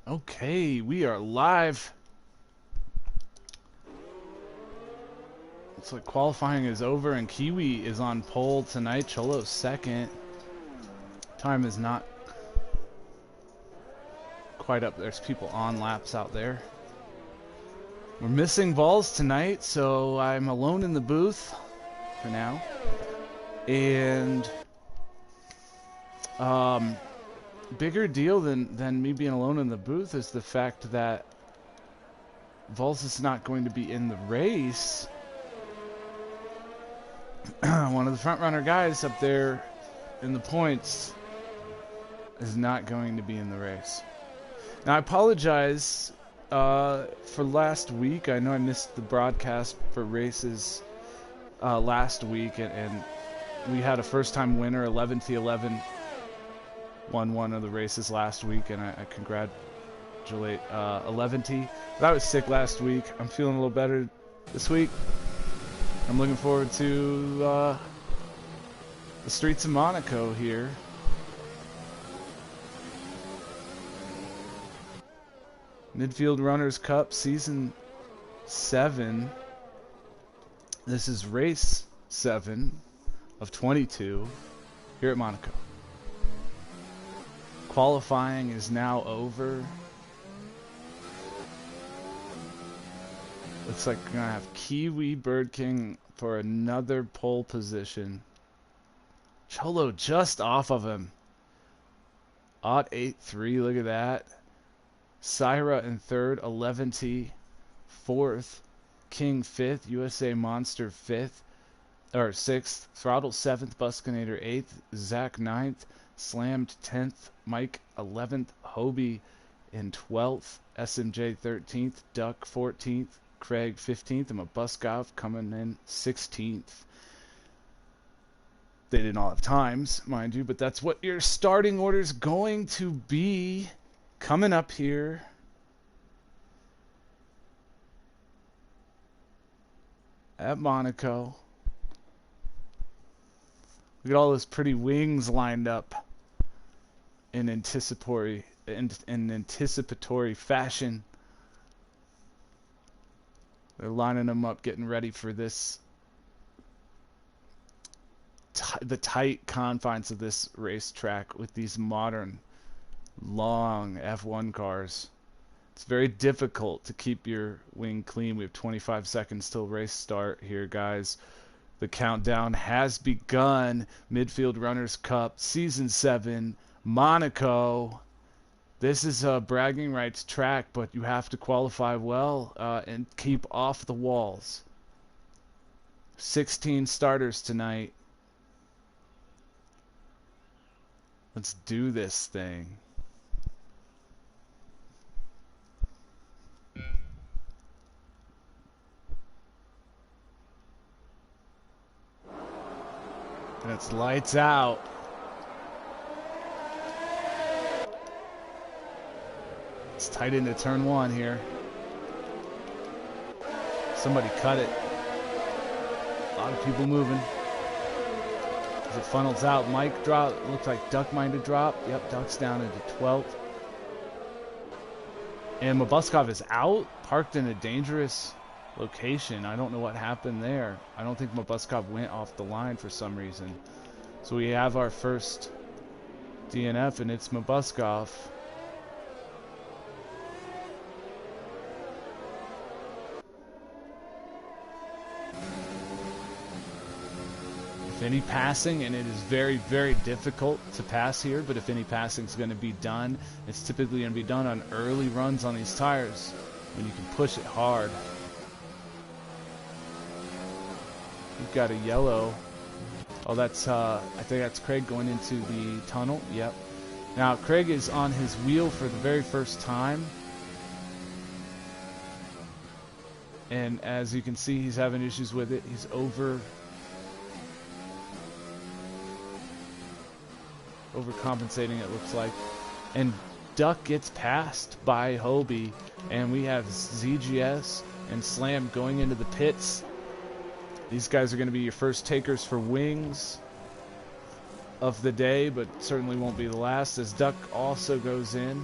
Okay, we are live. Looks like qualifying is over and Kiwi is on pole tonight. Cholo's second. Time is not quite up. There's people on laps out there. We're missing balls tonight, so I'm alone in the booth for now. And bigger deal than me being alone in the booth is the fact that Vols is not going to be in the race. One of the front runner guys up there in the points is not going to be in the race. Now I apologize for last week. I know I missed the broadcast for races last week, and we had a first-time winner. 11T11 won one of the races last week, and I congratulate 11T. But I was sick last week. I'm feeling a little better this week. I'm looking forward to the streets of Monaco here. Midfield Runners Cup Season 7. This is race 7 of 22 here at Monaco. Qualifying is now over. Looks like we're going to have KiwiBirdKing for another pole position. Cholo just off of him. Odd 8-3, look at that. Syra in third, 11T fourth, King fifth, USA Monster fifth, or sixth, Throttle seventh, Buskinator eighth, Zach ninth, Slammed 10th, Mike 11th, Hobie in 12th, SMJ 13th, Duck 14th, Craig 15th, and Mabuskov coming in 16th. They didn't all have times, mind you, but that's what your starting order is going to be coming up here. At Monaco. Look at all those pretty wings lined up in anticipatory fashion. They're lining them up, getting ready for this, the tight confines of this racetrack with these modern, long F1 cars. It's very difficult to keep your wing clean. We have 25 seconds till race start here, guys. The countdown has begun. Midfield Runners Cup, Season 7, Monaco. This is a bragging rights track, but you have to qualify well and keep off the walls. 16 starters tonight. Let's do this thing. And it's lights out. It's tight into turn one here. Somebody cut it. A lot of people moving. As it funnels out, Mike drop. Looks like Duck might have dropped. Yep, Duck's down into 12th. And Mabuskov is out, parked in a dangerous location. I don't know what happened there. I don't think Mabuskov went off the line for some reason. So we have our first DNF, and it's Mabuskov. If any passing, and it is very, very difficult to pass here, but if any passing is going to be done, it's typically going to be done on early runs on these tires when you can push it hard. You've got a yellow. Oh, that's I think that's Craig going into the tunnel. Yep. Now Craig is on his wheel for the very first time, and as you can see, he's having issues with it. He's overcompensating, it looks like, and Duck gets passed by Hobie, and we have ZGS and Slam going into the pits. These guys are going to be your first takers for wings of the day, but certainly won't be the last, as Duck also goes in.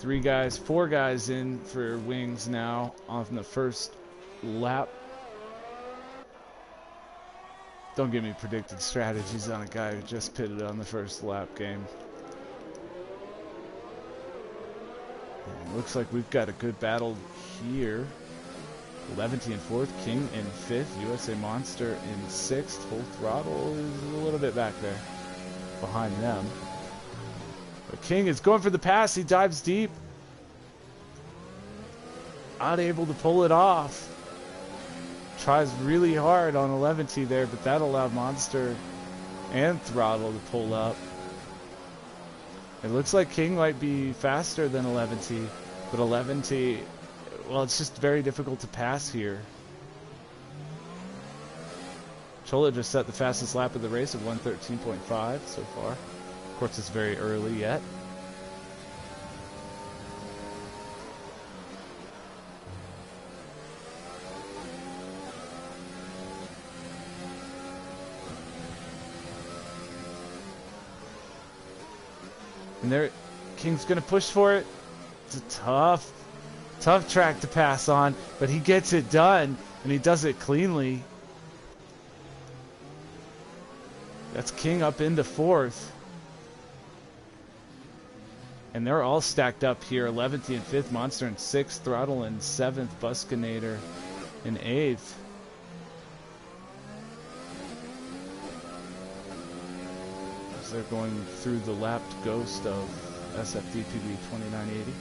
4 guys in for wings now on the first lap. Don't give me predicted strategies on a guy who just pitted on the first lap game. And looks like we've got a good battle here. Levity in 4th, King in 5th, USA Monster in 6th. Full Throttle is a little bit back there behind them. But King is going for the pass. He dives deep. Unable to pull it off. Tries really hard on 11T there, but that allowed Monster and Throttle to pull up. It looks like King might be faster than 11T, but 11T, well, it's just very difficult to pass here. Chola just set the fastest lap of the race of 1:13.5 so far. Of course, it's very early yet. And there, King's gonna push for it. It's a tough track to pass on, but he gets it done, and he does it cleanly. That's King up into 4th. And they're all stacked up here. 11th in 5th, Monster in 6th, Throttle in 7th, Buskinator in 8th. They're going through the lapped ghost of SFD PB 2980.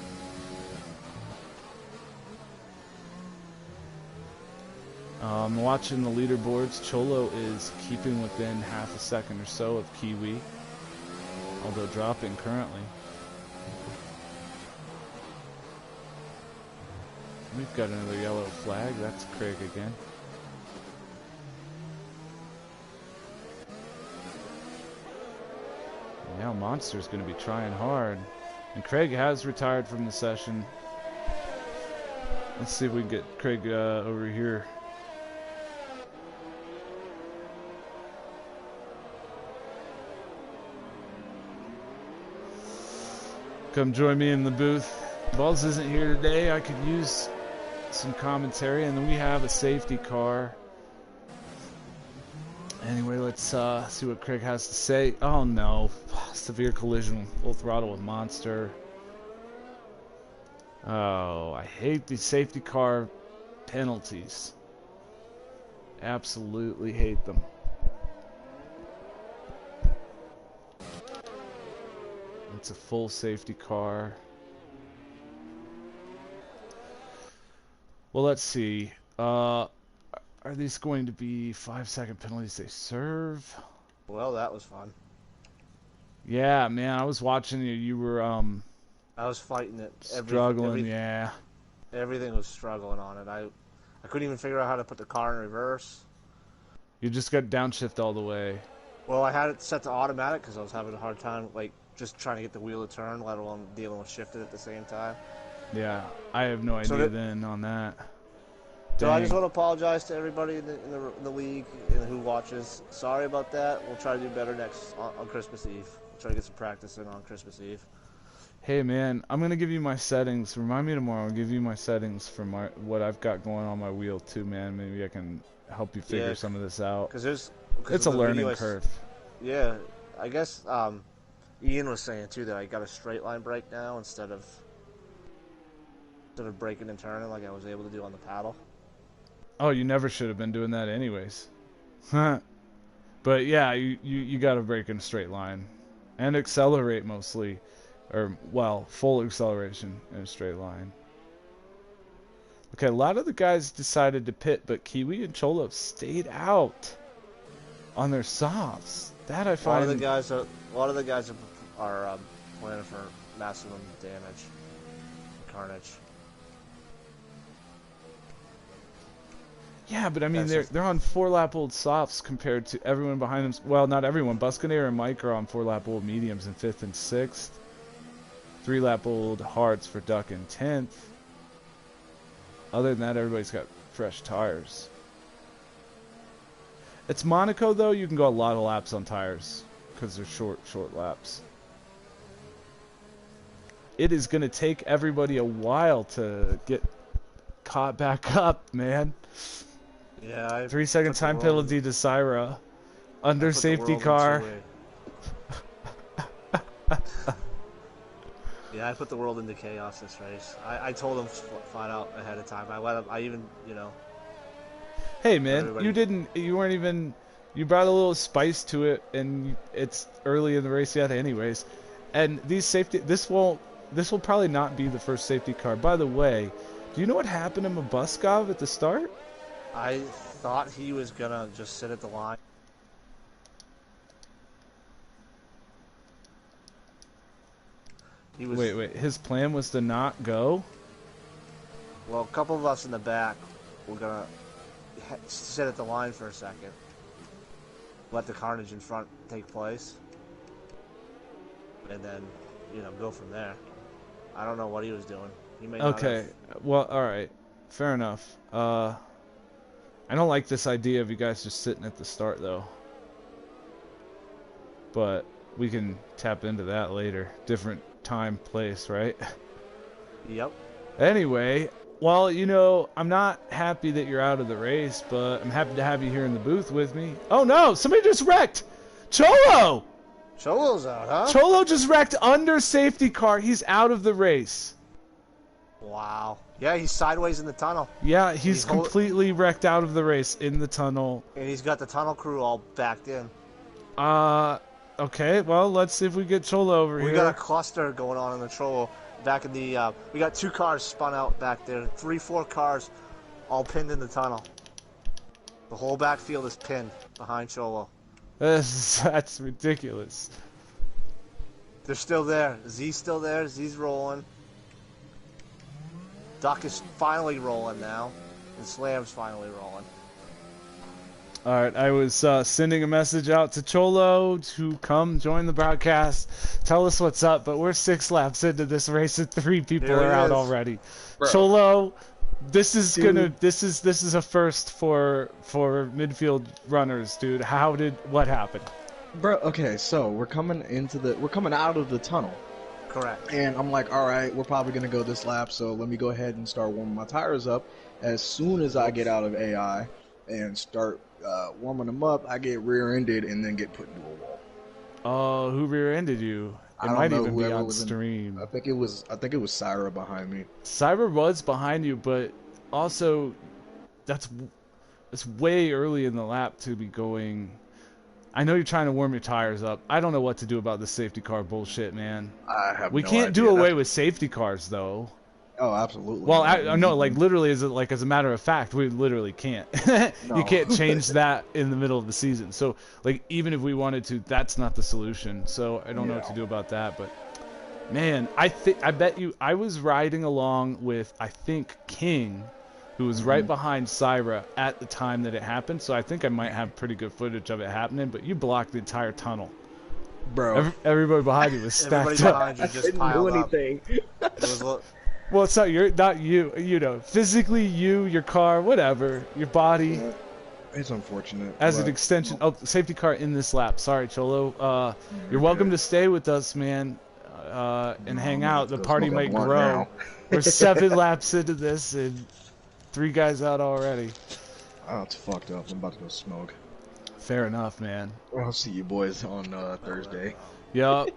Watching the leaderboards, Cholo is keeping within half a second or so of Kiwi, although dropping currently. We've got another yellow flag. That's Craig again. Now Monster's going to be trying hard. And Craig has retired from the session. Let's see if we can get Craig over here. Come join me in the booth. Balls isn't here today. I could use some commentary. And then we have a safety car. Anyway, let's see what Craig has to say. Oh no, severe collision, full throttle with Monster. Oh, I hate these safety car penalties. Absolutely hate them. It's a full safety car. Well, let's see. Are these going to be 5-second penalties they serve? Well, that was fun. Yeah, man, I was watching you. You were I was fighting it. Struggling, yeah. Everything was struggling on it. I couldn't even figure out how to put the car in reverse. You just got downshift all the way. Well, I had it set to automatic because I was having a hard time, like, just trying to get the wheel to turn, let alone dealing with shifting at the same time. Yeah, I have no idea then on that. So I just want to apologize to everybody in the league and who watches. Sorry about that. We'll try to do better next on Christmas Eve. We'll try to get some practice in on Christmas Eve. Hey man, I'm gonna give you my settings. Remind me tomorrow. I'll give you my settings for what I've got going on my wheel too, man. Maybe I can help you figure some of this out. Because it's a learning curve. Yeah, I guess Ian was saying too that I got a straight line brake now instead of braking and turning like I was able to do on the paddle. Oh, you never should have been doing that anyways. But yeah, you got to brake in a straight line and accelerate mostly, or well, full acceleration in a straight line. Okay, a lot of the guys decided to pit, but Kiwi and Cholo stayed out on their softs. That I find. A lot of the guys are planning for maximum damage, carnage. Yeah, but I mean, they're on 4-lap old softs compared to everyone behind them. Well, not everyone. Buskinator and Mike are on 4-lap old mediums in 5th and 6th. 3-lap old hards for Duck in 10th. Other than that, everybody's got fresh tires. It's Monaco, though. You can go a lot of laps on tires because they're short laps. it is going to take everybody a while to get caught back up, man. Yeah. 3-second time penalty to Syra. Under safety car. Yeah, I put the world into chaos this race. I told him flat out ahead of time. I even, you know. Hey man, you weren't even, you brought a little spice to it, and it's early in the race yet anyways. And this will probably not be the first safety car. By the way, do you know what happened to Mabuskov at the start? I thought he was gonna just sit at the line. Wait, his plan was to not go? Well, a couple of us in the back were gonna sit at the line for a second. Let the carnage in front take place. And then, you know, go from there. I don't know what he was doing. He may not have... Well, alright. Fair enough. I don't like this idea of you guys just sitting at the start, though. But we can tap into that later. Different time, place, right? Yep. Anyway, well, you know, I'm not happy that you're out of the race, but I'm happy to have you here in the booth with me. Oh no, somebody just wrecked! Cholo! Cholo's out, huh? Cholo just wrecked under safety car. He's out of the race. Wow. Yeah, he's sideways in the tunnel. Yeah, he's completely wrecked out of the race in the tunnel. And he's got the tunnel crew all backed in. Okay, well, let's see if we get Cholo over here. We got a cluster going on in the Cholo. Back in the, we got 2 cars spun out back there. 3-4 cars all pinned in the tunnel. The whole backfield is pinned behind Cholo. That's ridiculous. They're still there. Z's still there. Z's rolling. Duck is finally rolling now. And Slam's finally rolling. Alright, I was sending a message out to Cholo to come join the broadcast, tell us what's up, but we're 6 laps into this race and 3 people are out already. Bro. Cholo, this is a first for midfield runners, dude. What happened? Bro, okay, so we're coming out of the tunnel. Correct. And I'm like, alright, we're probably gonna go this lap, so let me go ahead and start warming my tires up. As soon as I get out of AI and start warming them up, I get rear-ended and then get put into a wall. Oh, who rear-ended you? It might even be on stream. I think it was Syra behind me. Syra was behind you, but also that's way early in the lap to be going. I know you're trying to warm your tires up. I don't know what to do about this safety car bullshit, man. We can't do away with safety cars, though. Oh, absolutely. Well, I no, like literally, as a matter of fact, we literally can't. No. You can't change that in the middle of the season. So, like, even if we wanted to, that's not the solution. So I don't know what to do about that. But man, I bet you, I was riding along with King, who was right behind Syra at the time that it happened. So I think I might have pretty good footage of it happening. But you blocked the entire tunnel, bro. Everybody behind you was stacked up. Behind you just piled up. It was. Well, it's not you. You know, physically you, your car, whatever, your body. It's unfortunate. As an extension. Oh, safety car in this lap. Sorry, Cholo. You're welcome to stay with us, man, and hang out. The party might grow. We're 7 laps into this, and 3 guys out already. Oh, it's fucked up. I'm about to go smoke. Fair enough, man. I'll see you boys on Thursday. Yup.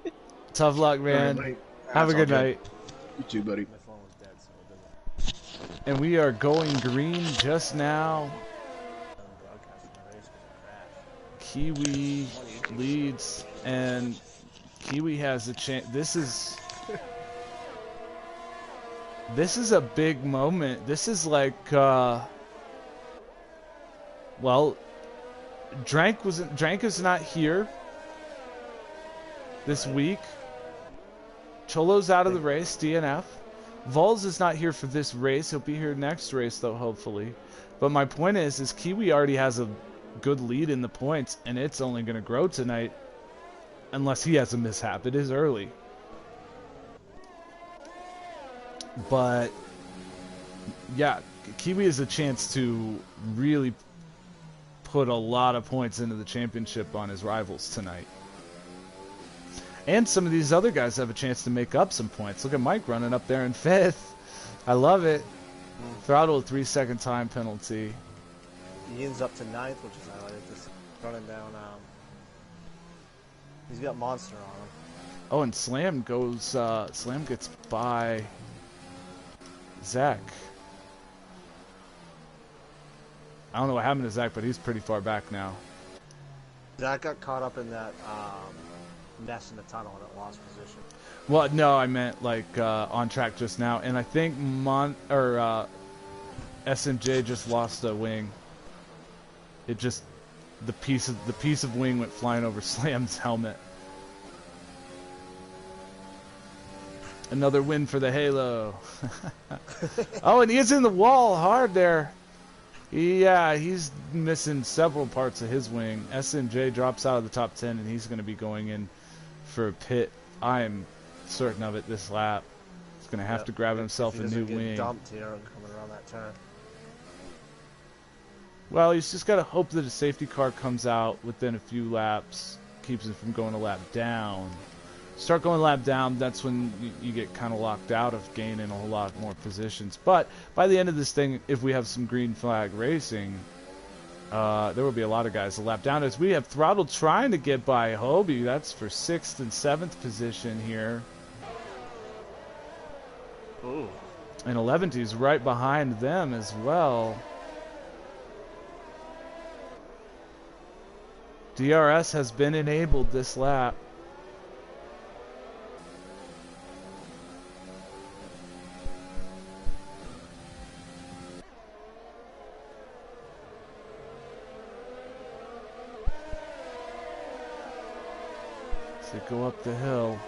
Tough luck, man. Right, Have a good night. You too, buddy. And we are going green just now. Kiwi leads, and Kiwi has a chance. This is a big moment. This is like, well, Drank is not here this week. Cholo's out of the race, DNF. Vols is not here for this race. He'll be here next race, though, hopefully. But my point is Kiwi already has a good lead in the points, and it's only going to grow tonight unless he has a mishap. It is early. But, yeah, Kiwi has a chance to really put a lot of points into the championship on his rivals tonight. And some of these other guys have a chance to make up some points. Look at Mike running up there in 5th. I love it. Throttle, 3-second time penalty. Ian's up to 9th, which is highlighted. Just running down. He's got Monster on him. Oh, and Slam goes. Slam gets by Zach. I don't know what happened to Zach, but he's pretty far back now. Zach got caught up in that mess in the tunnel and it lost position. Well, no, I meant like on track just now, and I think SMJ just lost a wing. It just the piece of wing went flying over Slam's helmet. Another win for the Halo. Oh, and he's in the wall hard there. Yeah, he's missing several parts of his wing. SMJ drops out of the top 10, and he's going to be going in for a pit. I'm certain of it this lap. He's going to have to grab himself a new wing. Dumped here and coming around that turn. Well, he's just got to hope that a safety car comes out within a few laps, keeps him from going a lap down. Start going a lap down, that's when you get kind of locked out of gaining a whole lot more positions. But by the end of this thing, if we have some green flag racing, there will be a lot of guys a lap down. As we have Throttle trying to get by Hobie, that's for 6th and 7th position here. Ooh. And 11T is right behind them as well. DRS has been enabled this lap. So go up the hill.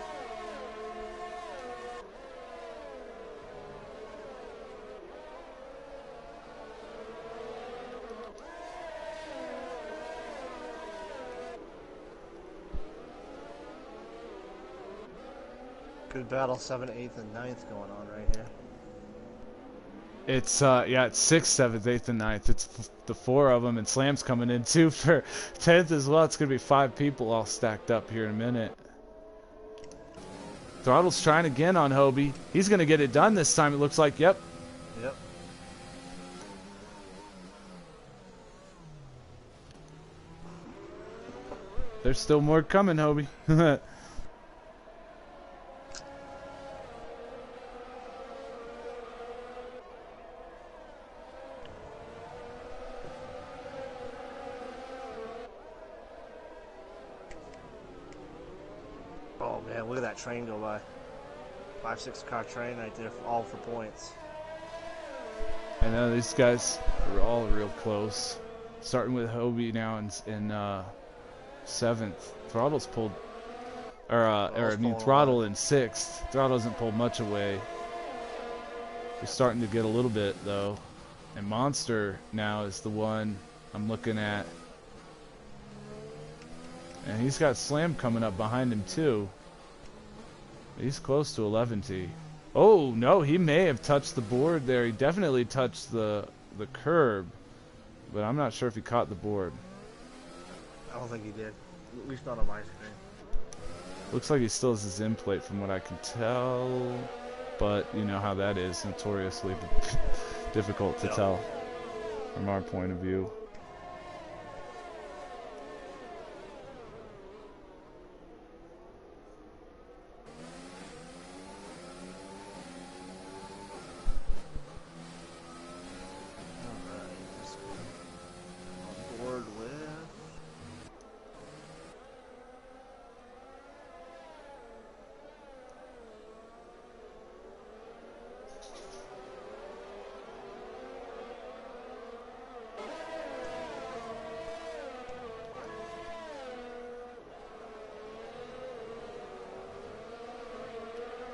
Good battle, 7th, 8th, and 9th going on right here. It's yeah, it's 6th, 7th, 8th, and 9th. It's the 4 of them, and Slam's coming in too for 10th as well. It's gonna be 5 people all stacked up here in a minute. Throttle's trying again on Hobie. He's gonna get it done this time. It looks like. Yep. Yep. There's still more coming, Hobie. Oh man, look at that train go by. 5-6 car train right there, all for points. I know these guys are all real close. Starting with Hobie now in 7th. Throttle's pulled, Throttle in 6th. Throttle hasn't pulled much away. He's starting to get a little bit though. And Monster now is the one I'm looking at. And he's got Slam coming up behind him too. He's close to 11T. Oh no, he may have touched the board there. He definitely touched the curb, but I'm not sure if he caught the board. I don't think he did. At least not on my screen. Looks like he still has his in plate from what I can tell, but you know how that is, notoriously difficult to tell from our point of view.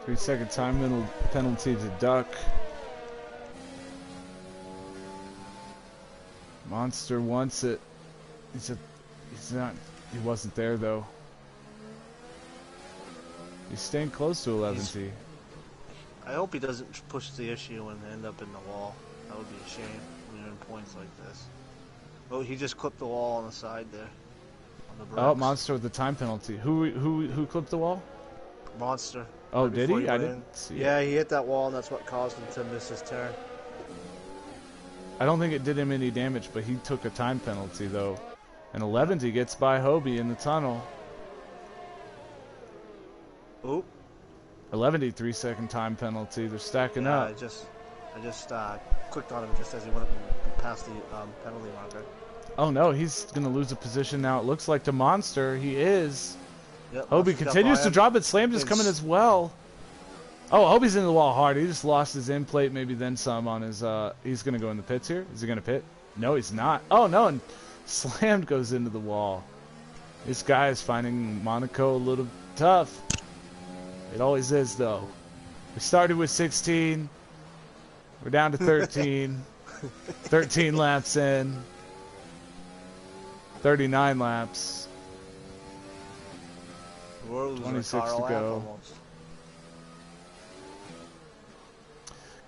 Three-second time penalty to duck. Monster wants it. He wasn't there though. He's staying close to 11T. I hope he doesn't push the issue and end up in the wall. That would be a shame when you're in points like this. Oh, he just clipped the wall on the side there. On Oh, Monster with the time penalty. Who clipped the wall? Monster. Oh, Right did before he? you I went didn't in. see Yeah, it. he hit that wall, and that's what caused him to miss his turn. I don't think it did him any damage, but he took a time penalty, though. And 11, he gets by Hobie in the tunnel. Oop. 11, 3-second time penalty. They're stacking Yeah, up. I just clicked on him just as he went past the penalty marker. Oh no, he's gonna lose a position now. It looks like to Monster. He is. Yep, Hobie Monster's got continues by to him. drop it. Slam just coming as well. Oh, Hobie's in the wall hard. He just lost his end plate, maybe then some on his. He's gonna go in the pits here. Is he gonna pit? No, he's not. Oh no, and Slam goes into the wall. This guy is finding Monaco a little tough. It always is, though. We started with 16. We're down to 13. 13 laps in. 39 laps. We're losing 26 a car to a lap go. almost.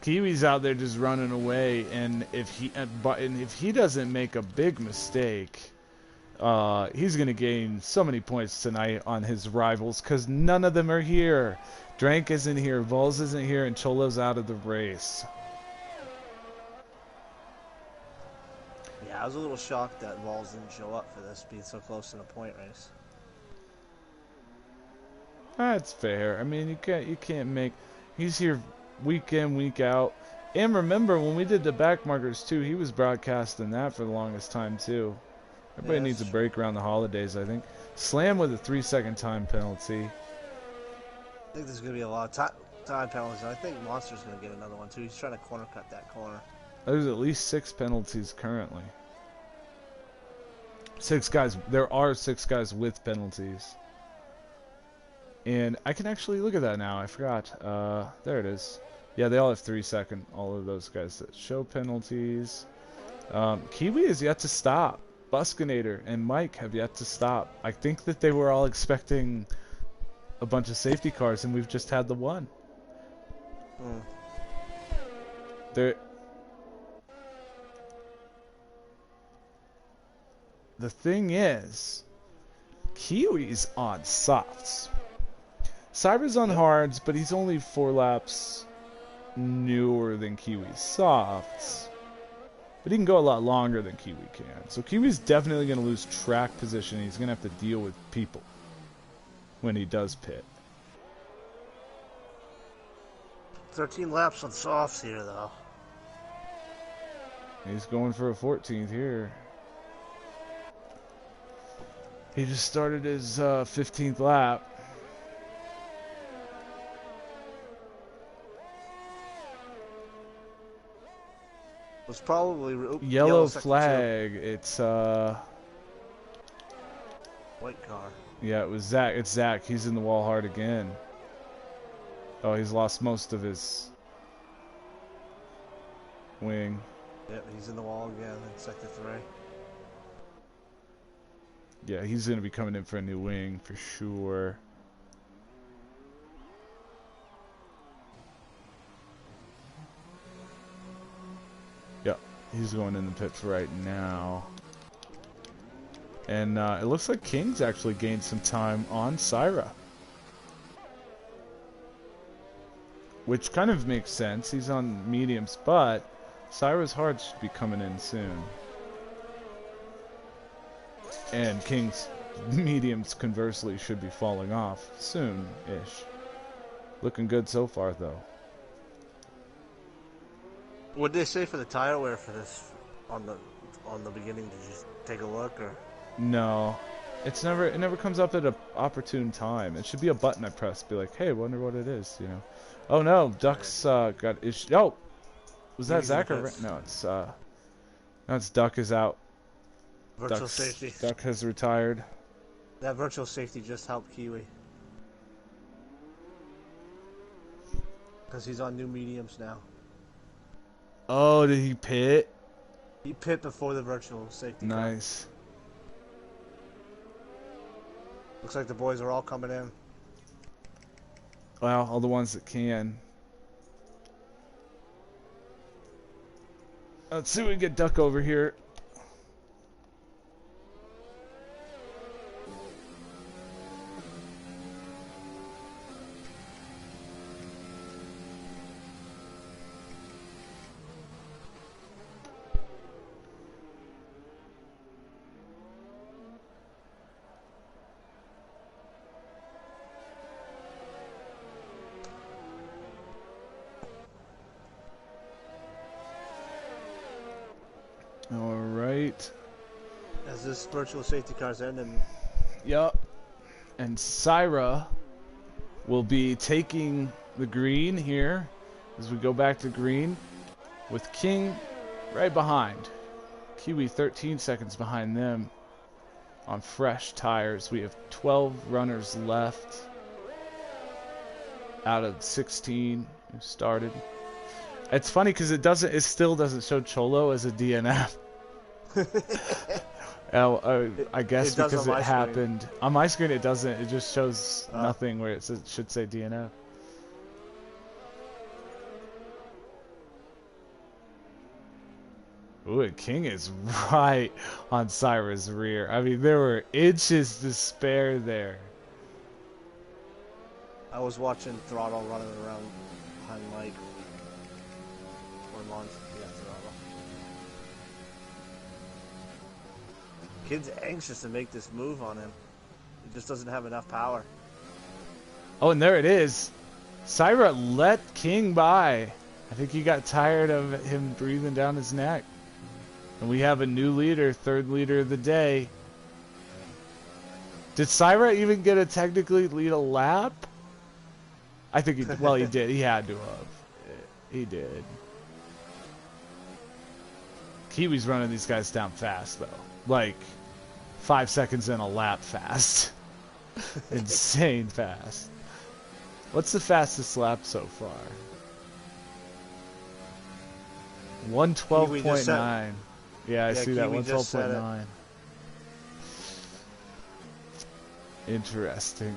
Kiwi's out there just running away, and if he doesn't make a big mistake, he's gonna gain so many points tonight on his rivals because none of them are here. Drank isn't here, Vols isn't here, and Cholo's out of the race. Yeah, I was a little shocked that Vols didn't show up for this, being so close in a point race. That's fair. I mean, you can't make. He's here week in, week out. And remember, when we did the back markers too, he was broadcasting that for the longest time too. Everybody Yeah, needs a that's break around the holidays, I think. Slam with a 3-second time penalty. I think there's going to be a lot of time penalties, and I think Monster's going to get another one too. He's trying to corner cut that corner. There's at least 6 penalties currently. 6 guys. There are 6 guys with penalties. And I can actually look at that now. I forgot. There it is. Yeah, they all have 3-second. All of those guys that show penalties. Kiwi is yet to stop. Buskinator and Mike have yet to stop. I think that they were all expecting a bunch of safety cars, and we've just had the one. There. The thing is, Kiwi's on softs. Cyber's on hards, but he's only 4 laps newer than Kiwi's softs. But he can go a lot longer than Kiwi can. So Kiwi's definitely going to lose track position. He's going to have to deal with people when he does pit. 13 laps on softs here, though. He's going for a 14th here. He just started his 15th lap. Was probably Yellow second flag. It's white car. yeah, it was Zach. It's Zach. He's in the wall hard again. Oh, he's lost most of his wing. Yep, he's in the wall again in sector 3. Yeah, he's going to be coming in for a new wing for sure. Yep, he's going in the pits right now. And it looks like King's actually gained some time on Syra. Which kind of makes sense. He's on mediums, but Syra's hard should be coming in soon. And King's mediums, conversely, should be falling off soon-ish. Looking good so far, though. What did they say for the tire wear for this on the beginning? Did you take a look or? No, it never comes up at an opportune time. It should be a button I press, be like, hey, wonder what it is, you know. Oh no, Duck's got issues. Oh, was that Zach or no? It's Duck is out. Virtual safety. Duck has retired. That virtual safety just helped Kiwi. Because he's on new mediums now. Oh, did he pit? He pit before the virtual safety. Nice. Looks like the boys are all coming in. Well, all the ones that can. Let's see if we can get Duck over here. As this virtual safety car's ending. Yup. And Syra will be taking the green here as we go back to green with King right behind. Kiwi 13 seconds behind them on fresh tires. We have 12 runners left out of 16 who started. It's funny because it still doesn't show Cholo as a DNF. I guess because it happened on my screen. It doesn't. It just shows nothing where it should say DNF. Ooh, and King is right on Syra's rear. I mean, there were inches to spare there. I was watching Throttle running around behind Mike. Or Mont. Yeah, Throttle. Kid's anxious to make this move on him. He just doesn't have enough power. Oh, and there it is. Syra let King by. I think he got tired of him breathing down his neck. And we have a new leader, third leader of the day. Did Syra even get to technically lead a lap? I think he did. Well, he did. He had to have. He did. Kiwi's running these guys down fast, though. Like, 5 seconds in a lap fast. Insane fast. What's the fastest lap so far? 112.9. Yeah, I see that. 112.9. Interesting.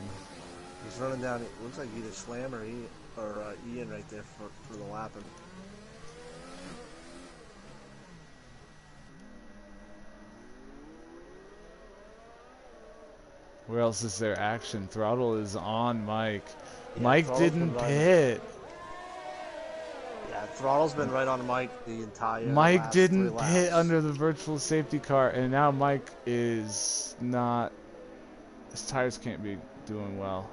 He's running down. It looks like either Slam or Ian right there for the lapping. Where else is there action? Throttle is on Mike. Yeah, Mike Throttle's didn't pit. Yeah, Throttle's been right on Mike the entire Mike didn't 3 pit laps. under the virtual safety car, and now Mike is not. His tires can't be doing well.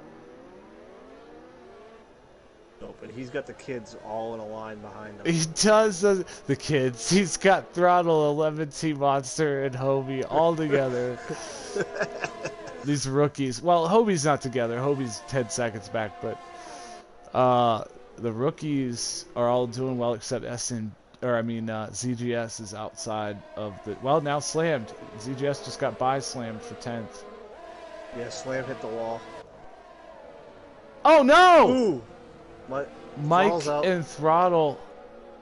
No, but he's got the kids all in a line behind him. He does the kids. He's got Throttle, 11T Monster, and Hobie all together. These rookies. Well, Hobie's not together. Hobie's 10 seconds back, but the rookies are all doing well except ZGS is outside of the. Well, now slammed. ZGS just got slammed for 10th. Yeah, Slam hit the wall. Oh no! Ooh! Mike and Throttle.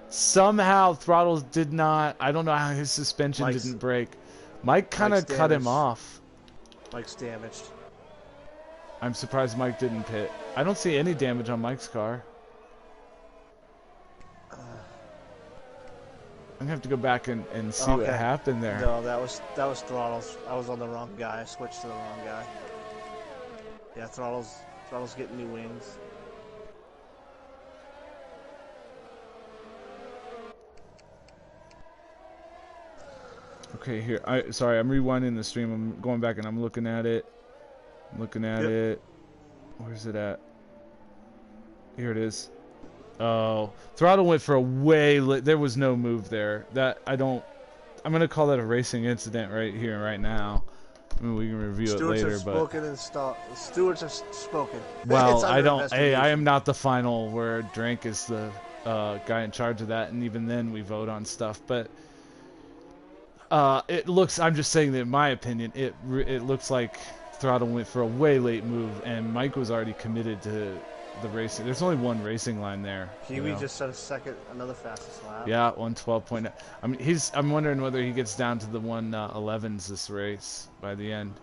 Somehow Throttle did not. I don't know how his suspension didn't break. Mike kind of cut him off. Mike's damaged. I'm surprised Mike didn't pit. I don't see any damage on Mike's car. I'm gonna have to go back and see what happened there. No, that was Throttle's. I was on the wrong guy. I switched to the wrong guy. Yeah, Throttle's getting new wings. Okay, here. Sorry, I'm rewinding the stream. I'm going back and I'm looking at it. It. Where's it at? Here it is. Oh, Throttle went for a there was no move there. I'm gonna call that a racing incident right here, right now. I mean, we can review it later, but Stewards have spoken. Well, I am not the final where Drank is the guy in charge of that, and even then we vote on stuff. But it looks. I'm just saying that in my opinion, it looks like Throttle went for a way late move, and Mike was already committed to the racing. There's only one racing line there. Kiwi just set another fastest lap. Yeah, 112.9. I mean, I'm wondering whether he gets down to the 111s this race by the end.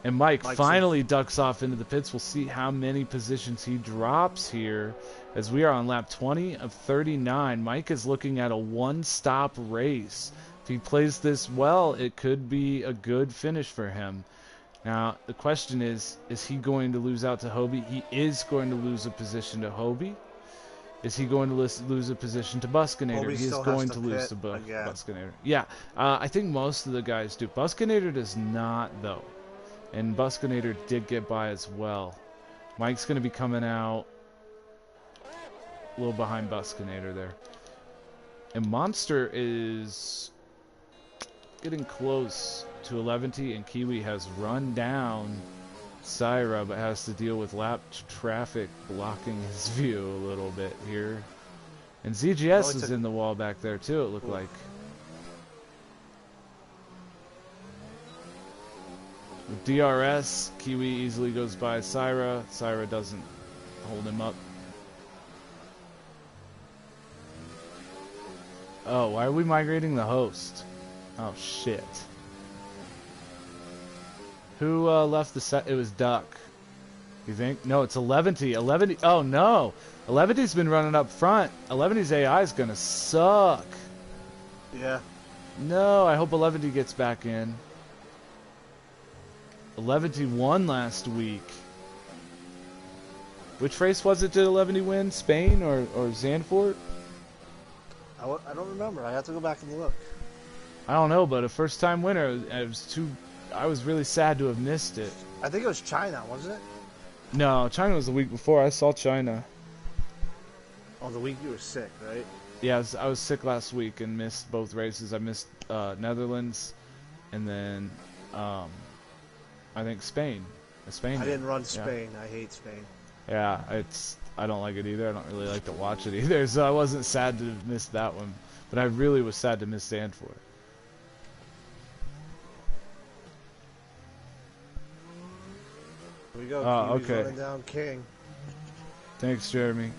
And Mike finally ducks off into the pits. We'll see how many positions he drops here as we are on lap 20 of 39. Mike is looking at a one-stop race. If he plays this well, it could be a good finish for him. Now, the question is he going to lose out to Hobie? He is going to lose a position to Hobie. Is he going to lose a position to Buskinator? He is going to lose to Buskinator. Yeah, I think most of the guys do. Buskinator does not, though. And Buskinator did get by as well. Mike's going to be coming out a little behind Buskinator there. And Monster is getting close to 11, and Kiwi has run down Syra, but has to deal with lap traffic blocking his view a little bit here. And ZGS is in the wall back there too, it looked like. With DRS, Kiwi easily goes by Syra. Syra doesn't hold him up. Oh, why are we migrating the host? Oh, shit. Who left the set? It was Duck. You think? No, it's 11. 11. Oh, no. 11's been running up front. 11's AI is going to suck. Yeah. No, I hope 11 gets back in. 11 won last week. Which race was it did 11 win? Spain or Zandvoort? I don't remember. I have to go back and look. I don't know, but a first-time winner. I was really sad to have missed it. I think it was China, wasn't it? No, China was the week before. I saw China. Oh, the week you were sick, right? Yeah, I was sick last week and missed both races. I missed Netherlands, and then I think Spain. Spain. I didn't run Spain. Yeah. I hate Spain. Yeah, I don't like it either. I don't really like to watch it either. So I wasn't sad to have missed that one, but I really was sad to miss Zandvoort. Here we go. Kiwi's okay. running down King. Thanks, Jeremy.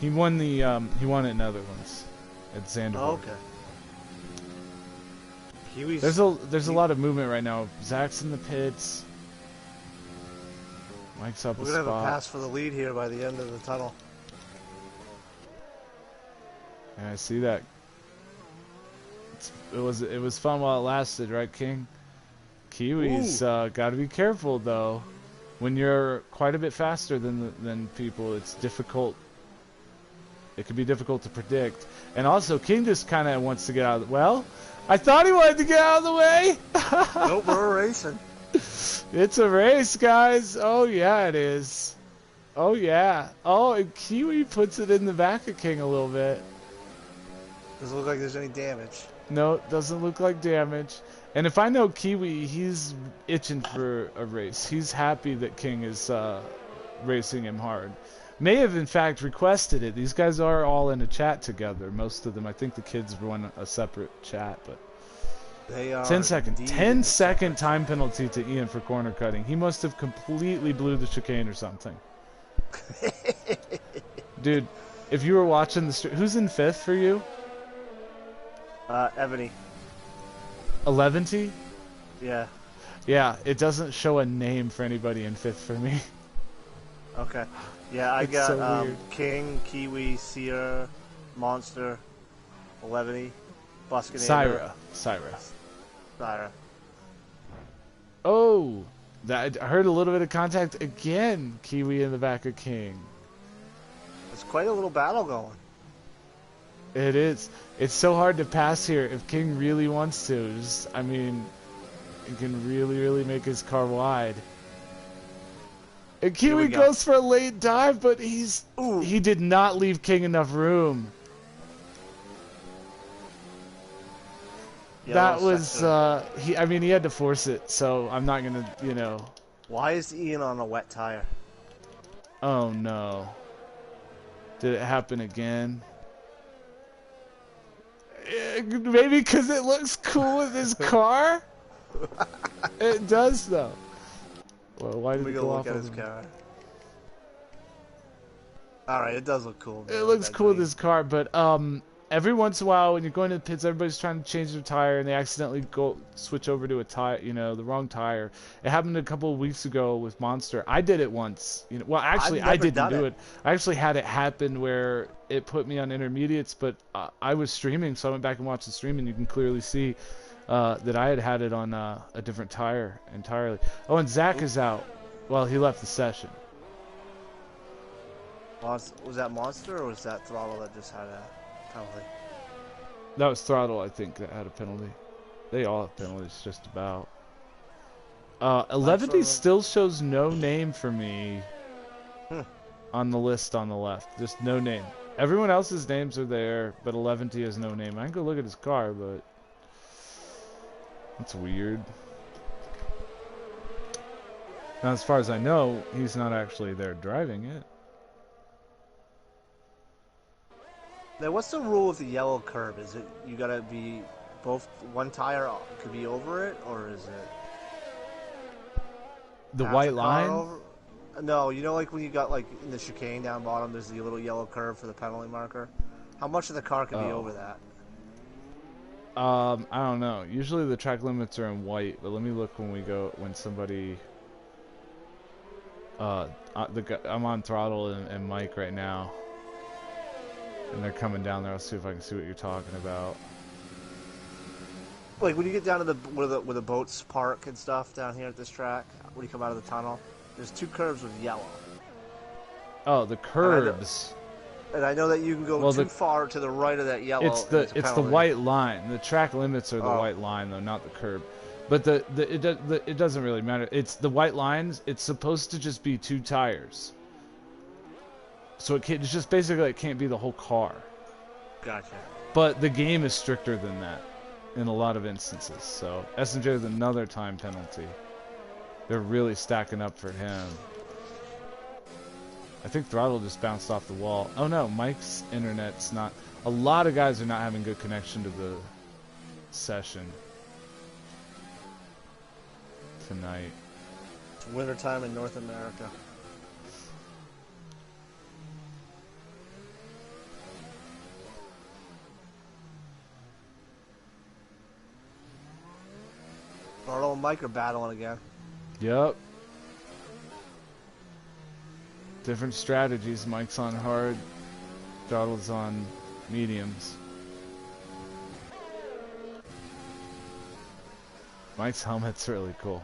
He won he won at Netherlands at Zandvoort. Oh, okay. Kiwi's, there's a lot of movement right now. Zach's in the pits. Mike's up a spot. We're gonna have a pass for the lead here by the end of the tunnel. Yeah, I see that. It was fun while it lasted, right, King? Kiwi's got to be careful though. When you're quite a bit faster than people, it's difficult. It can be difficult to predict. And also, King just kind of wants to get out of the... Well, I thought he wanted to get out of the way. Nope, we're racing. It's a race, guys. Oh, yeah, it is. Oh, yeah. Oh, and Kiwi puts it in the back of King a little bit. Doesn't look like there's any damage. No, doesn't look like damage. And if I know Kiwi, he's itching for a race. He's happy that King is racing him hard. May have, in fact, requested it. These guys are all in a chat together. Most of them. I think the kids run a separate chat, but... They are 10 second. 10-second time penalty to Ian for corner cutting. He must have completely blew the chicane or something. Dude, if you were watching the stream... Who's in 5th for you? Ebony. 11? Yeah. Yeah, it doesn't show a name for anybody in 5th for me. Okay. Yeah, I It's got so weird. King, Kiwi, Sierra, Monster, 11, Syra. Syra. Oh, I heard a little bit of contact again. Kiwi in the back of King. It's quite a little battle going. It is. It's so hard to pass here if King really wants to. I mean, he can really make his car wide. And Kiwi goes for a late dive, but he did not leave King enough room. That was I mean, he had to force it, so I'm not gonna, you know. Why is Ian on a wet tire? Oh no. Did it happen again? Maybe because it looks cool with his car? It does though. Well, why did it go off look at his car? Alright, it does look cool. It looks cool with his car, but every once in a while when you're going to the pits, everybody's trying to change their tire and they accidentally switch over to a tire, you know, the wrong tire. It happened a couple of weeks ago with Monster. I did it once. You know, well, actually, I didn't do it. I actually had it happen where it put me on intermediates, but I was streaming, so I went back and watched the stream, and you can clearly see that I had it on a different tire entirely. Oh, and Zach is out. Well, he left the session. Was that Monster or was that Throttle that just had a penalty? That was Throttle, I think, that had a penalty. They all have penalties, just about. 11 still shows no name for me on the list on the left. Just no name. Everyone else's names are there, but 11 has no name. I can go look at his car, but... That's weird. Now, as far as I know, he's not actually there driving it. Now, what's the rule with the yellow curb? Is it you gotta be both one tire could be over it, or is it The half white the car line? over? No, you know, like when you got like in the chicane down bottom, there's the little yellow curve for the penalty marker. How much of the car can be over that? I don't know. Usually the track limits are in white, but let me look when somebody. I'm on Throttle and Mike right now, and they're coming down there. I'll see if I can see what you're talking about. Like when you get down to the where the boats park and stuff down here at this track, when you come out of the tunnel, there's two curves with yellow. Oh, the curbs. And I know that you can go too far to the right of that yellow. It's the white line. The track limits are the white line, though, not the curb. But it doesn't really matter. It's the white lines. It's supposed to just be 2 tires. So it's just basically it can't be the whole car. Gotcha. But the game is stricter than that in a lot of instances. So S&J with another time penalty. They're really stacking up for him. I think Throttle just bounced off the wall. Oh no, Mike's internet's not. A lot of guys are not having good connection to the session tonight. It's wintertime in North America. Throttle and Mike are battling again. Yep. Different strategies. Mike's on hard, Throttle's on mediums. Mike's helmet's really cool.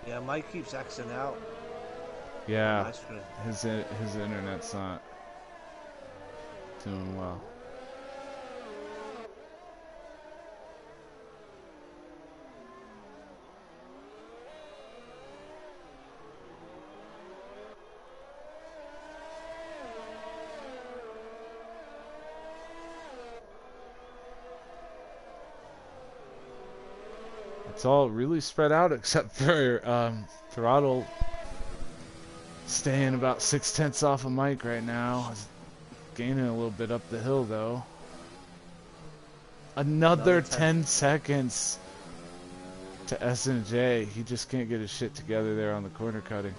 Yeah, Mike keeps Xing out. Yeah, his internet's not doing well. It's all really spread out except for Throttle staying about 6/10 off of Mike right now. Gaining a little bit up the hill though. Another 10 seconds to S&J. He just can't get his shit together there on the corner cutting.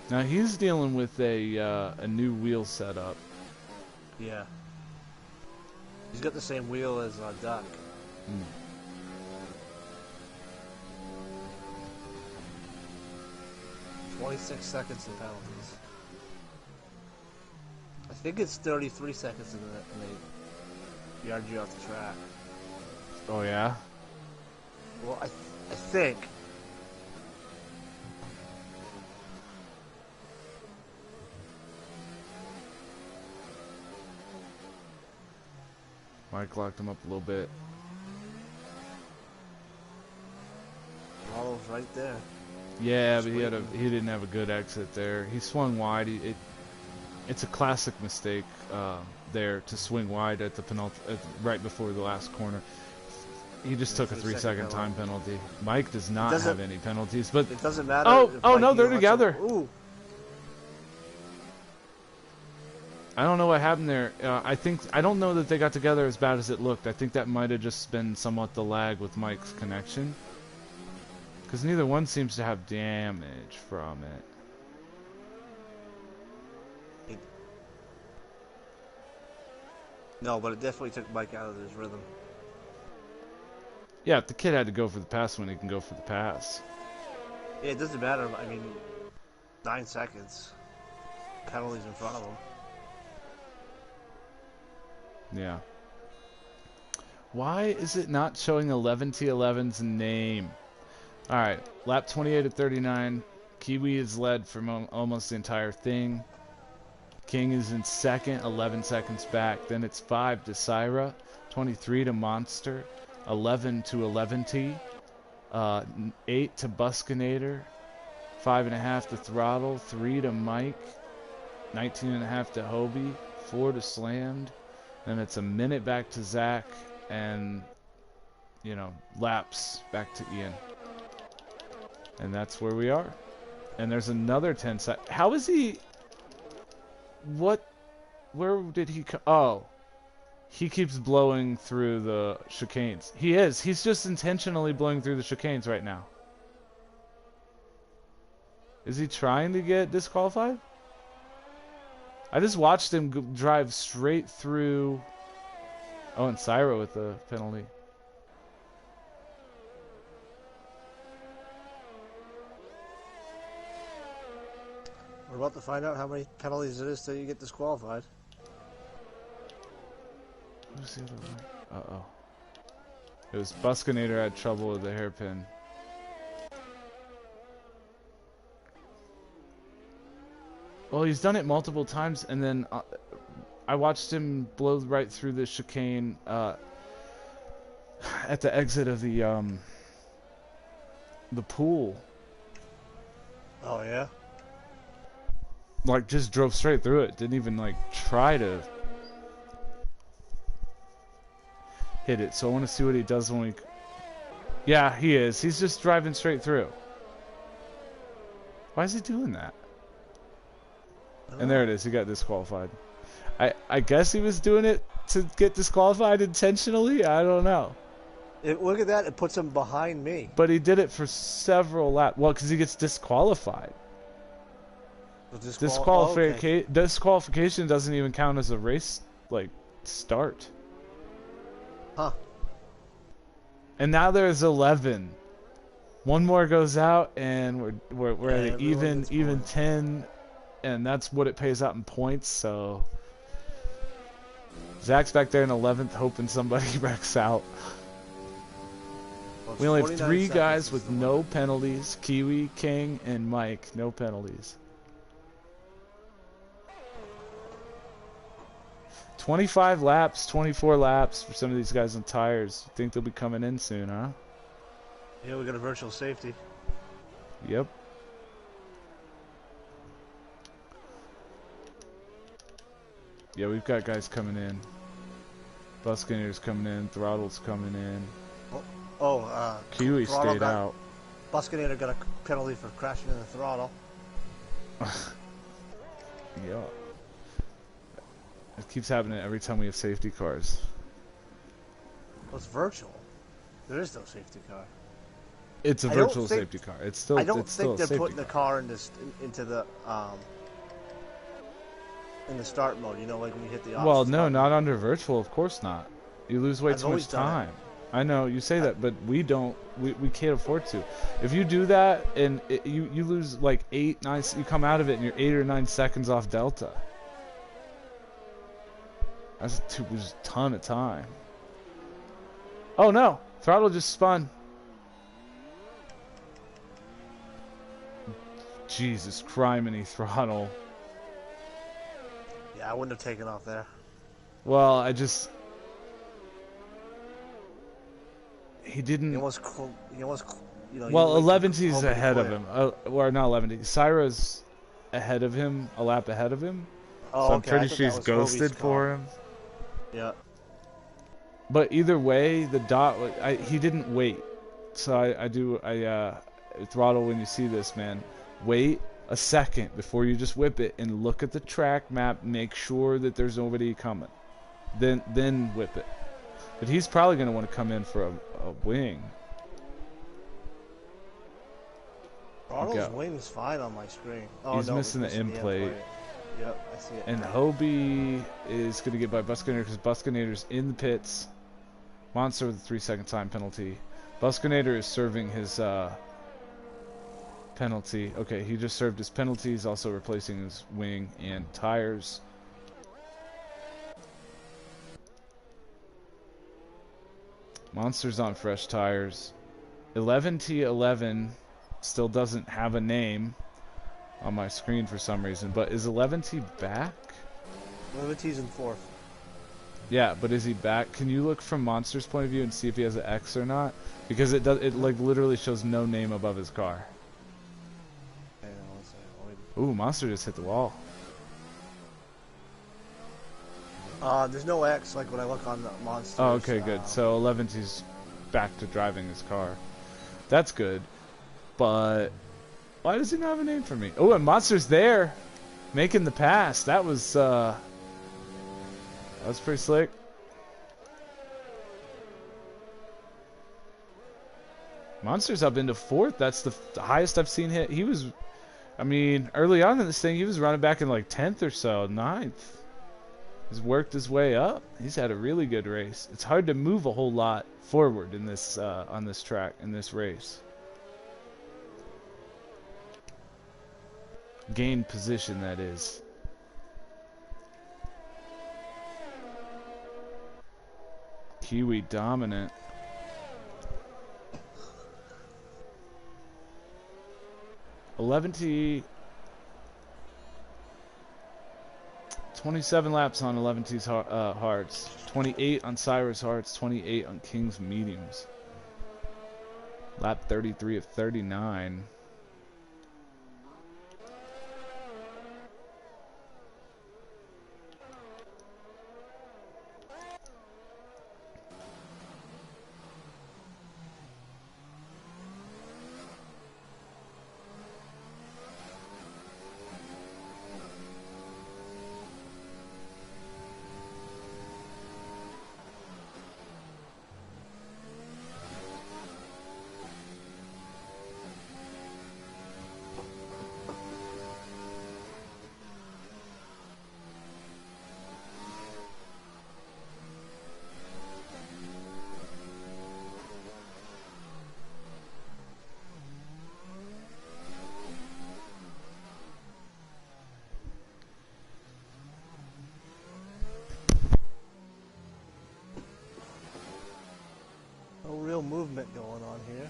Now he's dealing with a new wheel setup. Yeah. He's got the same wheel as Duck. 26 seconds in penalties. I think it's 33 seconds in the yard you off the track. Oh yeah? Well, I think. Mike locked him up a little bit. Throttle's right there. Yeah, but he didn't have a good exit there. He swung wide. It's a classic mistake there to swing wide at the right before the last corner. He just took a 3-second time penalty. Mike does not have any penalties, but it doesn't matter. Oh no, they're together. Ooh. I don't know what happened there. I don't know that they got together as bad as it looked. I think that might have just been somewhat the lag with Mike's connection. Because neither one seems to have damage from it. No, but it definitely took Mike out of his rhythm. Yeah, if the kid had to go for the pass when he can go for the pass. Yeah, it doesn't matter. I mean, 9 seconds. Penalties in front of him. Yeah. Why is it not showing 11T11's name? Alright, lap 28 at 39. Kiwi is led for almost the entire thing. King is in second, 11 seconds back. Then it's 5 to Syra, 23 to Monster, 11 to 11T. 8 to Buskinator, 5.5 to Throttle, 3 to Mike, 19.5 to Hobie, 4 to Slammed. Then it's a minute back to Zach, and you know, laps back to Ian. And that's where we are. And there's another 10 seconds. How is he? What? Where did he come? Oh. He keeps blowing through the chicanes. He is. He's just intentionally blowing through the chicanes right now. Is he trying to get disqualified? I just watched him drive straight through. Oh, and Syra with the penalty. We're about to find out how many penalties it is till you get disqualified. Who's the other one? Uh-oh. It was Buskinator had trouble with the hairpin. Well, he's done it multiple times, and then I watched him blow right through the chicane at the exit of the pool. Oh, yeah? Like, just drove straight through it. Didn't even, like, try to hit it. So I want to see what he does when we... Yeah, he is. He's just driving straight through. Why is he doing that? And there it is. He got disqualified. I guess he was doing it to get disqualified intentionally? I don't know. Look at that. It puts him behind me. But he did it for several laps. Well, because he gets disqualified. Disqualification doesn't even count as a race, like, start. Huh. And now there's 11. One more goes out, and we're at an even 10, and that's what it pays out in points. So Zach's back there in 11th, hoping somebody wrecks out. Well, We only have 3 guys with no penalties: Kiwi, King, and Mike. No penalties. 25 laps, 24 laps for some of these guys on tires. Think they'll be coming in soon, huh? Yeah, we got a virtual safety. Yep. Yeah, we've got guys coming in. Buskinator's coming in. Throttle's coming in. Kiwi stayed out. Buskinator got a penalty for crashing in the throttle. Yeah. It keeps happening every time we have safety cars. Well, it's virtual. There is no safety car. It's a virtual safety car. It's still. I don't it's still think they're putting car. the car into the in the start mode. You know, like when you hit the. Well, no, not under virtual. Of course not. You lose way too much time. I know you say that, but we don't. We can't afford to. If you do that and you lose like 8, 9. You come out of it and you're 8 or 9 seconds off delta. That's a ton of time. Oh no! Throttle just spun. Jesus criminy, Throttle. Yeah, I wouldn't have taken off there. Well, he didn't. He almost, you know. Well, 11T's ahead of him. Or not 11T. Syra's ahead of him, a lap ahead of him. Oh, so I'm pretty sure he's ghosted for him. Yeah. But either way, the dot. He didn't wait. So Throttle, when you see this, man, wait a second before you just whip it and look at the track map. Make sure that there's nobody coming. Then whip it. But he's probably going to want to come in for a wing. Throttle's wing's fine on my screen. Oh, he's missing the end plate. Yep, I see it. And Hobie is going to get by Buskinator because Buskinator's in the pits. Monster with a 3-second time penalty. Buskinator is serving his penalty. Okay, he just served his penalty. He's also replacing his wing and tires. Monster's on fresh tires. 11T11 still doesn't have a name on my screen for some reason, but is 11T back? 11T's in 4th. Yeah, but is he back? Can you look from Monster's point of view and see if he has an X or not? Because it does. It like literally shows no name above his car. Hang on one second. Ooh, Monster just hit the wall. There's no X like when I look on the Monster. Oh, okay, good. So 11's back to driving his car. That's good. But why does he not have a name for me? Oh, and Monster's there, making the pass. That was pretty slick. Monster's up into 4th. That's the highest I've seen hit. He was, I mean, early on in this thing, he was running back in like 10th or so, 9th. He's worked his way up. He's had a really good race. It's hard to move a whole lot forward in this on this track in this race. Gain position, that is. Kiwi dominant. T 27 laps on 11T's hearts, 28 on Cyrus hearts, 28 on King's mediums. Lap 33 of 39. No real movement going on here.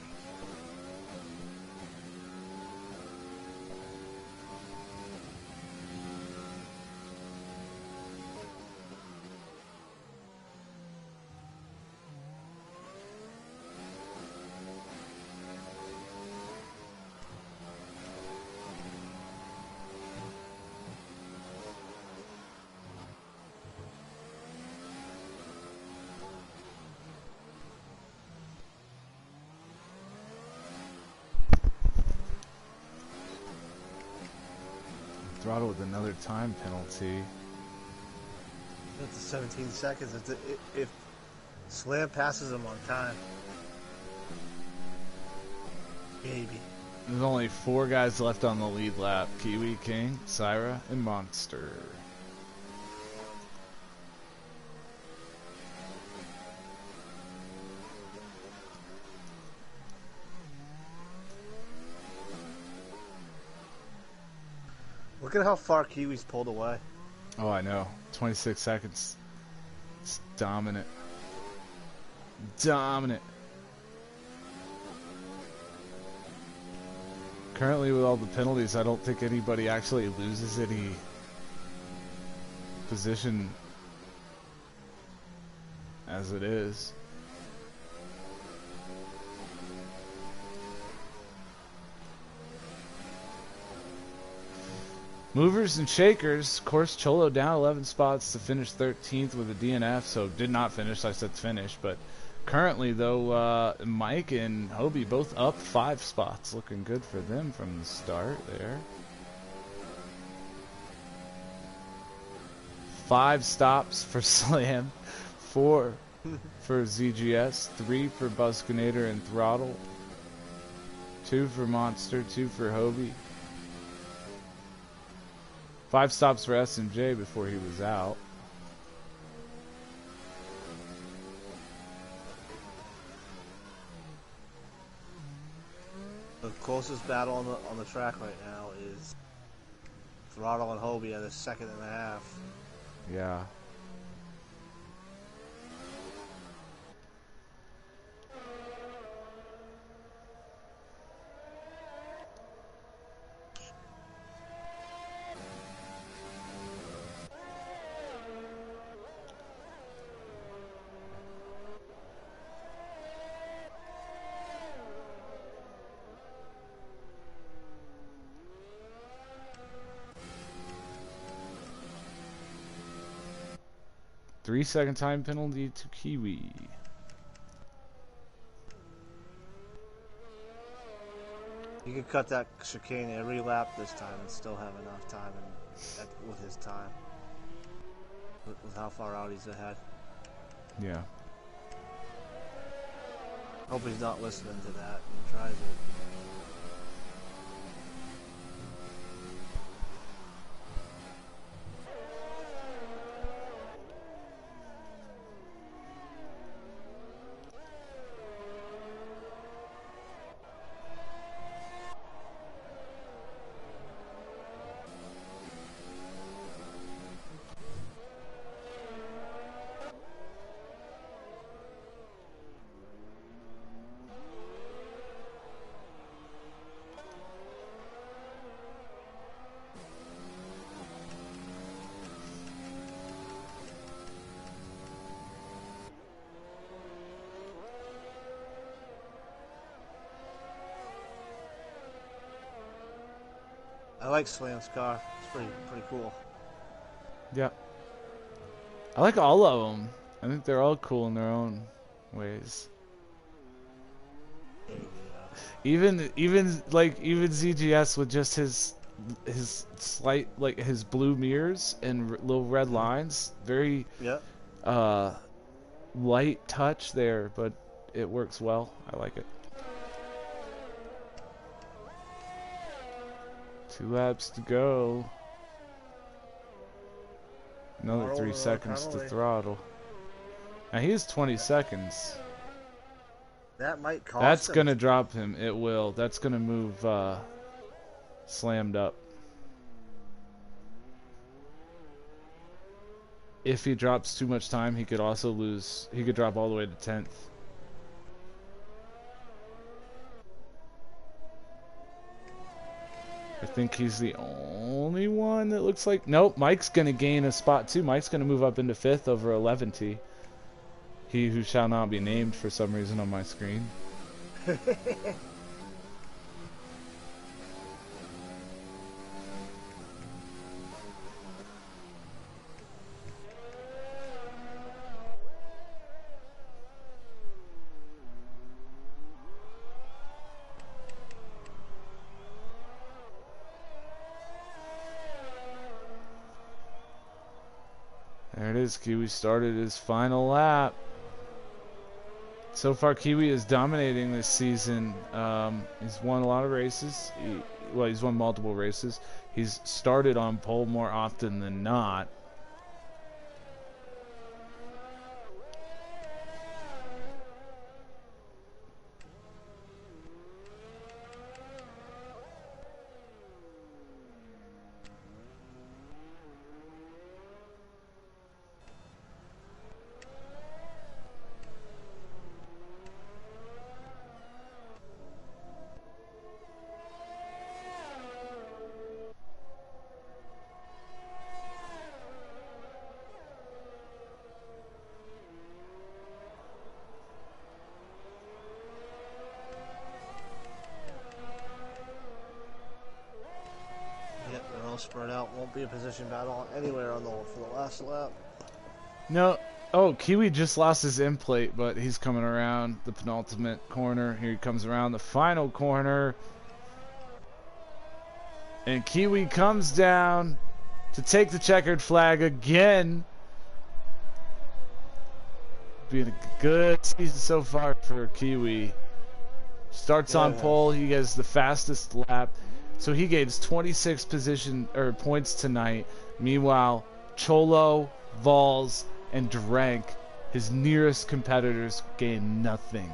Throttle with another time penalty. That's 17 seconds. If Slam passes him on time. Maybe. There's only 4 guys left on the lead lap. Kiwi, King, Syra, and Monster. Look at how far Kiwi's pulled away. Oh, I know. 26 seconds. It's dominant. Dominant. Currently, with all the penalties, I don't think anybody actually loses any position as it is. Movers and shakers. Of course, Cholo down 11 spots to finish 13th with a DNF, so did not finish. I said finish, but currently, though, Mike and Hobie both up 5 spots. Looking good for them from the start there. 5 stops for Slam, 4 for ZGS, 3 for Buskinator and Throttle, 2 for Monster, 2 for Hobie. 5 stops for S&J before he was out. The closest battle on the track right now is Throttle and Hobie at a 2.5. Yeah. 3-second time penalty to Kiwi. You could cut that chicane every lap this time and still have enough time with his time. With how far out he's ahead. Yeah. Hope he's not listening to that and tries it. I like Slam's car. It's pretty cool. Yeah. I like all of them. I think they're all cool in their own ways. Yeah. Even ZGS with just his slight, like, his blue mirrors and little red lines, very light touch there, but it works well. I like it. 2 laps to go. Another 3 seconds to throttle. Now he has 20 seconds. That might cost That's him. gonna drop him. It will. That's gonna move Slammed up. If he drops too much time, he could also lose. He could drop all the way to 10th. I think he's the only one that looks like... Nope, Mike's going to gain a spot too. Mike's going to move up into 5th over 11T. He who shall not be named for some reason on my screen. There it is. Kiwi started his final lap. So far, Kiwi is dominating this season. He's won a lot of races. He's won multiple races. He's started on pole more often than not. Spread out, won't be a position battle anywhere on for the last lap. No, oh, Kiwi just lost his end plate, but he's coming around the penultimate corner. Here he comes around the final corner, and Kiwi comes down to take the checkered flag again. Being a good season so far for Kiwi. Starts on pole, he gets the fastest lap. So he gains 26 points tonight. Meanwhile, Cholo, Vols, and Drank, his nearest competitors, gain nothing.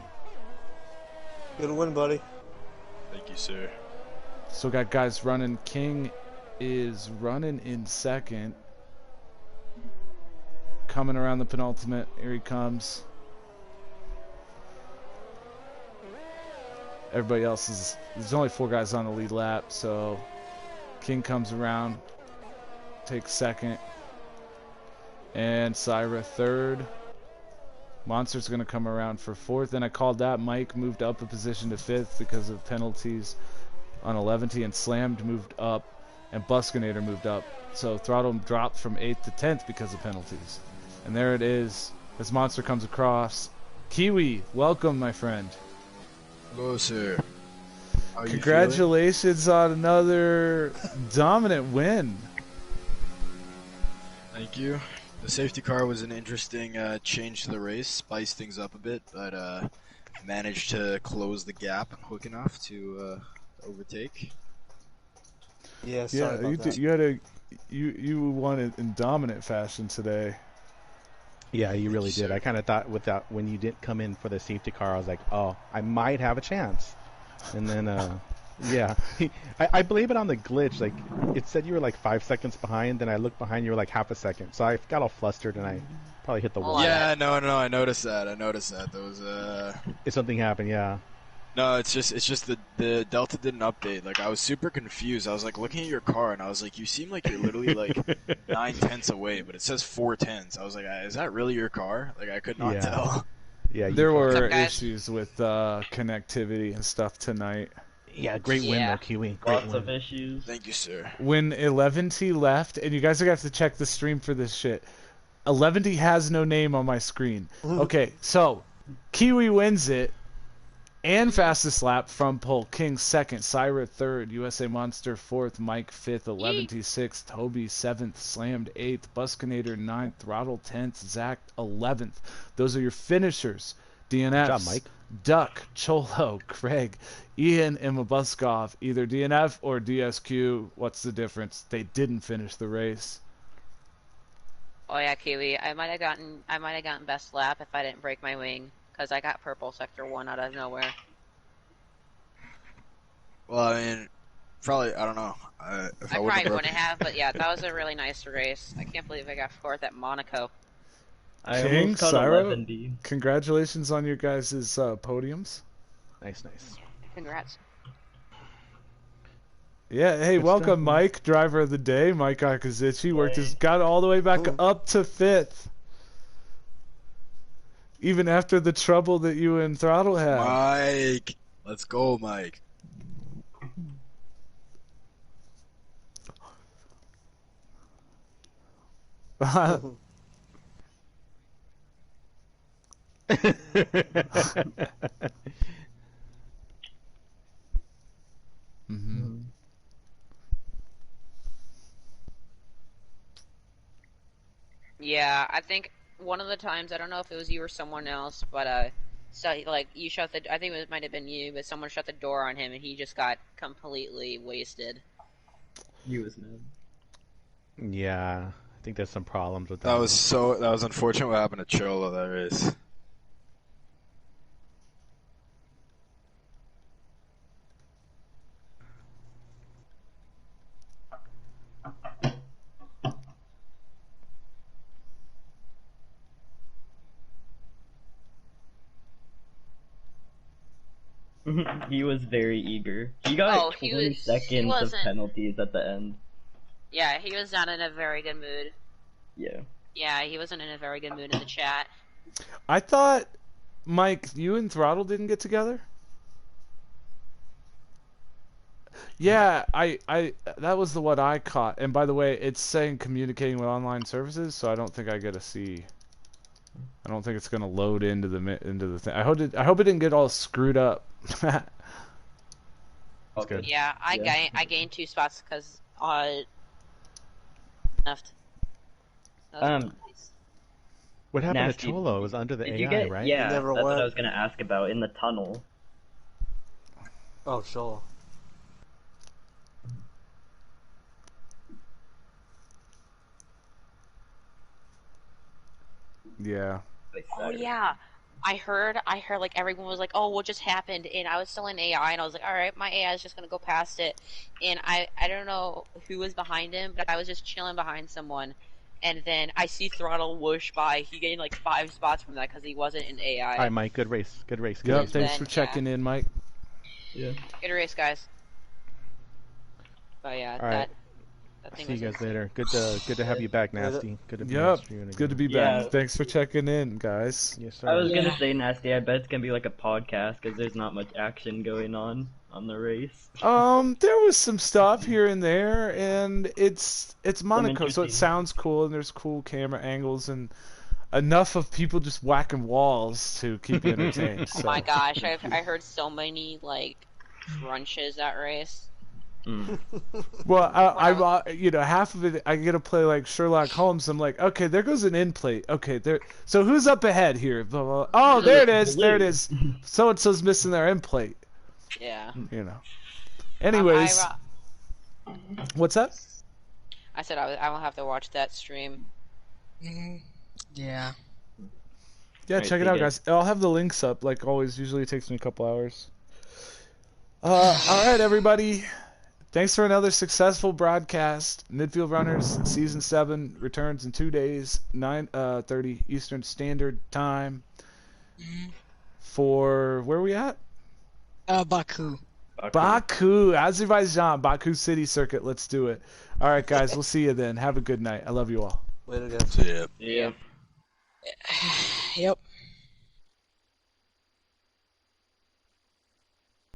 Good win, buddy. Thank you, sir. So got guys running. King is running in second. Coming around the penultimate. Here he comes. Everybody else is... There's only 4 guys on the lead lap, so... King comes around, takes second. And Syra third. Monster's going to come around for 4th. And I called that. Mike moved up a position to 5th because of penalties on 11T. And Slammed moved up. And Buskinator moved up. So Throttle dropped from 8th to 10th because of penalties. And there it is. This monster comes across. Kiwi, welcome, my friend. Hello, sir. How are you Congratulations on another dominant win. Thank you. The safety car was an interesting change to the race, spiced things up a bit, but managed to close the gap quick enough to overtake. Yeah, sorry about that. You won it in dominant fashion today. Yeah, you really did. I kind of thought when you didn't come in for the safety car, I was like, oh, I might have a chance. And then, yeah, I blame it on the glitch. Like, it said you were like 5 seconds behind, then I looked behind, you were like half a second. So I got all flustered and I probably hit the wall. Yeah, no, I noticed that. There was If something happened, yeah. No, it's just the Delta didn't update. Like, I was super confused. I was like looking at your car and I was like, you seem like you're literally like 9/10 away, but it says 4/10. I was like, is that really your car? Like, I could not tell. Yeah, there were issues with connectivity and stuff tonight. Yeah, great win though, Kiwi. Lots of issues. Thank you, sir. When 11T left, and you guys are going to have to check the stream for this shit. 11T has no name on my screen. Okay, so Kiwi wins it. And fastest lap from pole. King second, Syra third, USA Monster fourth, Mike fifth, 11T sixth, Hobie seventh, Slammed eighth, Buskinator ninth, Throttle 10th, Zach 11th. Those are your finishers. DNFs. Good job, Mike. Duck, Cholo, Craig, Ian, and Mabuskov. Either DNF or DSQ. What's the difference? They didn't finish the race. Oh yeah, Kiwi. I might have gotten best lap if I didn't break my wing. Because I got purple sector 1 out of nowhere. Well, I mean, probably, I don't know. If I wouldn't probably wouldn't have, but yeah, that was a really nice race. I can't believe I got 4th at Monaco. I King, almost caught Syra, 11D. Congratulations on your guys' podiums. Nice. Congrats. Yeah, hey, Good welcome, stuff, Mike, driver of the day. Mike Akazuchi got all the way back up to 5th. Even after the trouble that you and Throttle had. Mike! Let's go, Mike. Yeah, I think one of the times, I don't know if it was you or someone else, but so like you shut the, I think it might have been you, but someone shut the door on him and he just got completely wasted. He was mad. Yeah, I think there's some problems with that. That was unfortunate what happened to Cholo that race. He was very eager. He got 20 seconds of penalties at the end. Yeah, he was not in a very good mood. Yeah. Yeah, he wasn't in a very good mood in the chat. I thought, Mike, you and Throttle didn't get together? Yeah, I that was the one I caught. And by the way, it's saying communicating with online services, so I don't think I get a C. I don't think it's gonna load into the thing. I hope it didn't get all screwed up. That's good. Yeah, I gained 2 spots because left. What happened Nasty. to Cholo? It was under the Did AI, you get, right? Yeah, He never that's what went. I was gonna ask about in the tunnel. Oh, sure. Yeah. Oh yeah, I heard like everyone was like, oh, what just happened? And I was still in AI, and I was like, all right, my AI is just gonna go past it. And I don't know who was behind him, but I was just chilling behind someone, and then I see Throttle whoosh by. He gained like 5 spots from that because he wasn't in AI. All right, Mike. Good race. Good race. Good Yep, race. thanks for checking in, Mike. Yeah. Good race, guys. But yeah, All right. that thing See you was guys later. Good to have you back, Nasty. Good to be Yep, on stream again. good to be Yeah. back. Thanks for checking in, guys. Yes, sir. I was gonna say, Nasty, I bet it's gonna be like a podcast because there's not much action going on the race. There was some stuff here and there, and it's Monaco, so it interesting. sounds cool, and there's cool camera angles, and enough of people just whacking walls to keep you entertained. Oh my gosh, I heard so many like crunches that race. Well, I you know, half of it I get to play like Sherlock Holmes. I'm like, okay, there goes an end plate. Okay, there. So who's up ahead here? Blah, blah, blah. Oh, there it is. There it is. So and so's missing their end plate. Yeah. You know. Anyways, what's up? I said I will have to watch that stream. Yeah. Yeah, check it out, guys. I'll have the links up like always. Usually it takes me a couple hours. All right, everybody. Thanks for another successful broadcast. Midfield Runners Season 7 returns in 2 days, 9:30 Eastern Standard Time. For where are we at? Baku. Baku, Azerbaijan, Baku City Circuit. Let's do it. All right, guys. We'll see you then. Have a good night. I love you all. Later, guys. See ya. Yeah. Yep.